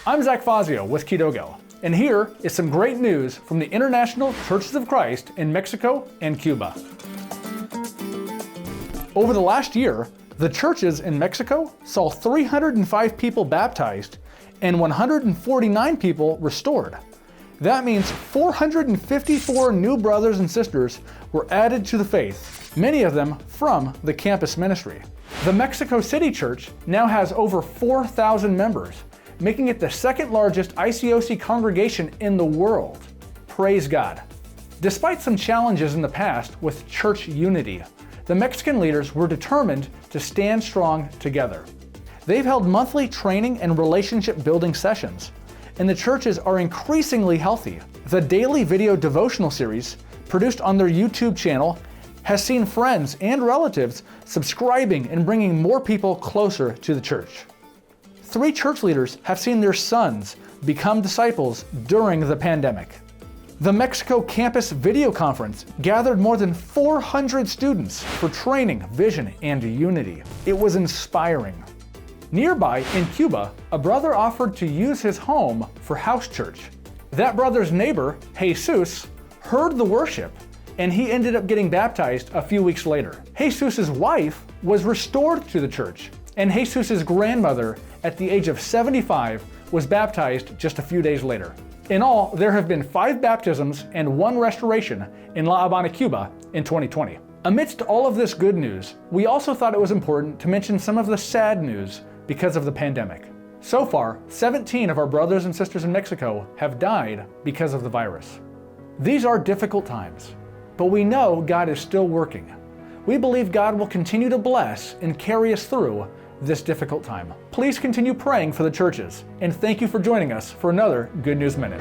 I'm Zach Fazio with Kidogo, and here is some great news from the International Churches of Christ in Mexico and Cuba. Over the last year, the churches in Mexico saw 305 people baptized and 149 people restored. That means 454 new brothers and sisters were added to the faith, many of them from the campus ministry. The Mexico City Church now has over 4,000 members, making it the second largest ICOC congregation in the world. Praise God. Despite some challenges in the past with church unity, the Mexican leaders were determined to stand strong together. They've held monthly training and relationship building sessions, and the churches are increasingly healthy. The daily video devotional series, produced on their YouTube channel, has seen friends and relatives subscribing and bringing more people closer to the church. 3 church leaders have seen their sons become disciples during the pandemic. The Mexico Campus Video Conference gathered more than 400 students for training, vision, and unity. It was inspiring. Nearby in Cuba, a brother offered to use his home for house church. That brother's neighbor, Jesus, heard the worship, and he ended up getting baptized a few weeks later. Jesus' wife was restored to the church, and Jesus' grandmother, at the age of 75, was baptized just a few days later. In all, there have been 5 baptisms and 1 restoration in La Habana, Cuba in 2020. Amidst all of this good news, we also thought it was important to mention some of the sad news because of the pandemic. So far, 17 of our brothers and sisters in Mexico have died because of the virus. These are difficult times, but we know God is still working. We believe God will continue to bless and carry us through this difficult time. Please continue praying for the churches, and thank you for joining us for another Good News Minute.